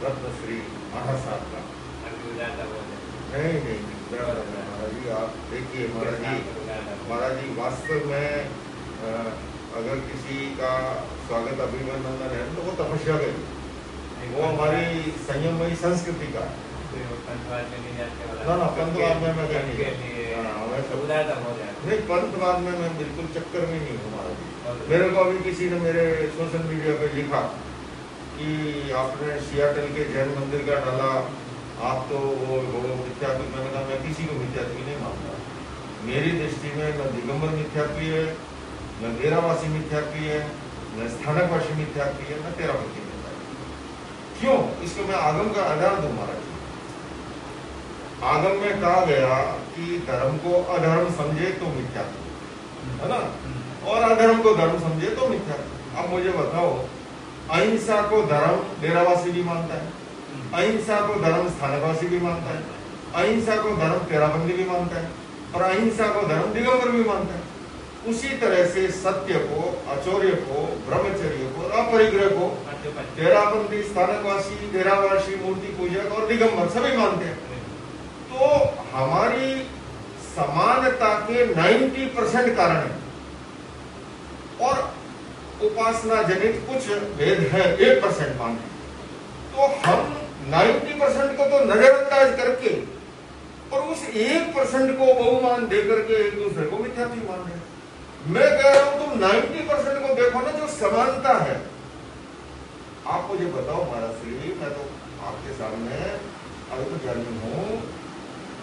रत्नश्री महासार का। नहीं नहीं महाराज जी, आप देखिए महाराज जी वास्तव में अगर किसी का स्वागत अभिनंदन है तो वो तपस्या का ही, वो हमारी संयमयी संस्कृति का है। ना पंतवाद में मैं नहीं, पंतवाद में मैं बिल्कुल चक्कर में नहीं हूँ महाराज जी। मेरे को अभी किसी ने मेरे सोशल मीडिया पे लिखा कि आपने सियाटल के जैन मंदिर का डाला, आप तो वो मिथ्यात्व। मैंने कहा मैं किसी को मिथ्यात्व नहीं मानता। मेरी दृष्टि में न दिगंबर मिथ्यात्वी है, न डेरावासी मिथ्यात्वी है, न स्थानकवासी मिथ्यात्वी है, न तेरापंथी मिथ्यात्वी। क्यों? इसको मैं आगम का आधार दूं महाराज जी। आगम में कहा गया कि धर्म को अधर्म समझे तो मिथ्यात्व है ना, और अधर्म को धर्म समझे तो मिथ्यात्व। अब मुझे बताओ, अहिंसा को धर्म डेरावासी भी मानता है, अहिंसा को धर्म स्थानकवासी भी मानता है, अहिंसा को धर्म तेराबंदी भी मानता है, और अहिंसा को धर्म दिगंबर भी मानता है। उसी तरह से सत्य को, अचौर्य को, ब्रह्मचर्य को, अपरिग्रह को तेराबंदी, स्थानकवासी, डेरावासी, मूर्ति पूजक और दिगंबर सभी मानते हैं। तो हमारी समानता के 90% कारण है, और उपासना जनित कुछ भेद है 1% मानते। तो हम 90% को तो नजरअंदाज करके और उस 1% को बहुमान देकर के एक दूसरे को मिथ्यात्व मान रहे हैं। मैं कह रहा हूं तुम 90% को देखो ना, जो समानता है। आप मुझे बताओ महाराज श्री, मैं तो आपके सामने अभी तो जानी हूं,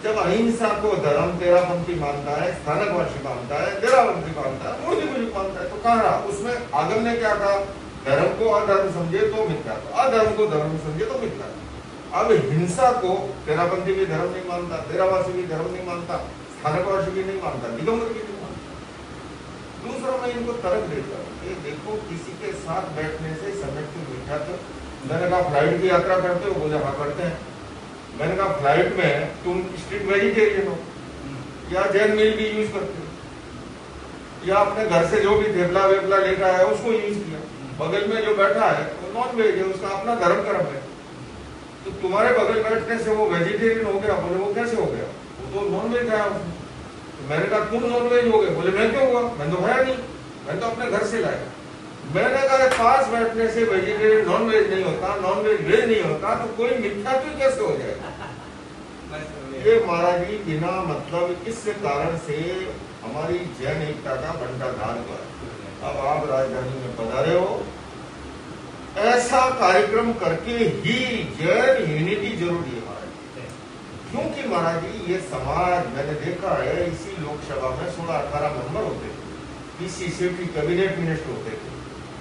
जब अहिंसा को धर्म तेरापंथी मानता है, स्थानकवासी मानता है, डेराबंदी मानता है, मूर्ति पूजक मानता है, तो कहा रहा उसमें आगम ने क्या कहा? धर्म को अधर्म समझे तो मिथ्यात्व, अधर्म को धर्म समझे तो मिथ्यात्व। अब हिंसा को तेरापंथी भी धर्म नहीं मानता, डेरावासी भी धर्म नहीं मानता, स्थानकवासी भी नहीं मानता, दिगंबर भी नहीं मानता। दूसरा मैं इनको तर्क देता हूँ, ये देखो किसी के साथ बैठने से संरक्षित मिथ्यात्व। मैंने कहा फ्लाइट की यात्रा करते हो? बोले हाँ करते हैं। मैंने कहा फ्लाइट में तुम स्ट्रिक्ट वेजिटेरियन हो या जैन मील भी यूज करते हो, या अपने घर से जो भी थेपला वेपला लेकर आया उसको यूज किया, बगल में जो बैठा है वो नॉन वेज है, उसका अपना धर्म कर्म है, तो तुम्हारे बगल बैठने से वो वेजिटेरियन हो गया? बोले वो कैसे हो गया? वो तो नॉन वेज खाया उसने। तो मैंने कहा तुम नॉन वेज हो गए? बोले मैं क्यों हुआ, मैंने तो खाया नहीं, मैंने तो अपने घर से लाया। मैंने कहा पास बैठने से वेजिटेरियन नॉन वेज नहीं होता, नॉन वेज वेज नहीं होता, तो कोई मिथ्यात्व कैसे हो जाएगा? ये महाराज जी बिना मतलब इस कारण से हमारी जैन एकता का बंटाधार हुआ है। अब आप राजधानी में पधारे हो, ऐसा कार्यक्रम करके ही जैन यूनिटी जरूरी है महाराज जी। क्योंकि महाराज जी ये समाज मैंने देखा है, इसी लोकसभा में 16-18 मेंबर होते थे, इसी सीट की कैबिनेट मिनिस्टर होते थे,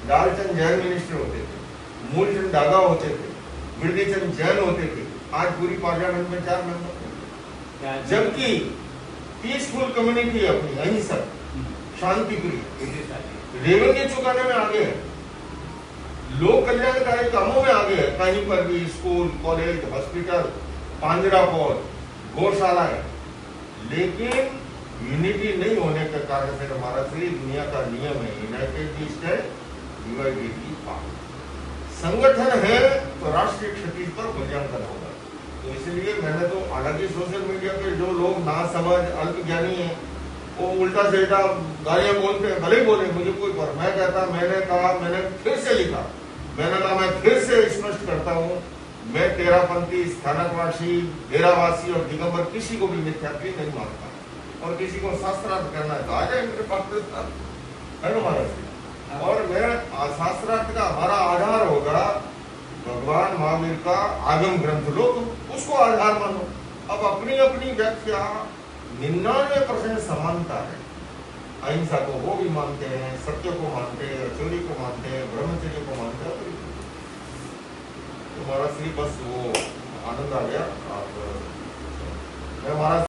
लालचंद जैन मिनिस्टर होते थे, मूलचंद डागा होते थे, बिरदीचंद जैन होते थे। आज पूरी पार्लियामेंट में 4 मेंबर, जबकि पीसफुल कम्युनिटी अपनी अहिंसक शांति प्रिय, रेवेन्यू चुकाने में आगे है, लोक कल्याणकारी कामों में आगे है, कहीं पर भी स्कूल, कॉलेज, हॉस्पिटल, पांजरापोल, गौशाला है। लेकिन यूनिटी नहीं होने के कारण से हमारा पूरी दुनिया का नियम है, यूनाइटेड स्टेट डिवाइडेड पावर। संगठन है तो राष्ट्रीय क्षति पर मूल्यांकन होगा। तो इसलिए मैंने तो हालांकि सोशल मीडिया पे जो लोग नासमझ अल्पज्ञानी हैं वो उल्टा सीधा गालियां बोलते हैं, भले ही बोले, मुझे कोई पर। मैं कहता, मैंने कहा, मैंने फिर से लिखा, मैंने कहा मैं फिर से स्पष्ट करता हूँ, मैं तेरापंथी, स्थानकवासी, डेरावासी और दिगंबर किसी को भी मिथ्यात्वी नहीं मानता। और किसी को शास्त्रार्थ करना है तो आ जाए मेरे पास, है ना महाराज। और मैं शास्त्रार्थ का हमारा आधार होगा भगवान महावीर का आगम ग्रंथ, लो तो उसको आधार मानो। अब अपनी अपनी व्याख्या 99% समानता है। अहिंसा को वो भी मानते हैं, सत्य को मानते हैं, चोरी को मानते हैं, ब्रह्मचर्य को मानते हैं। तो महाराज श्री बस वो आनंद आ गया। मैं महाराज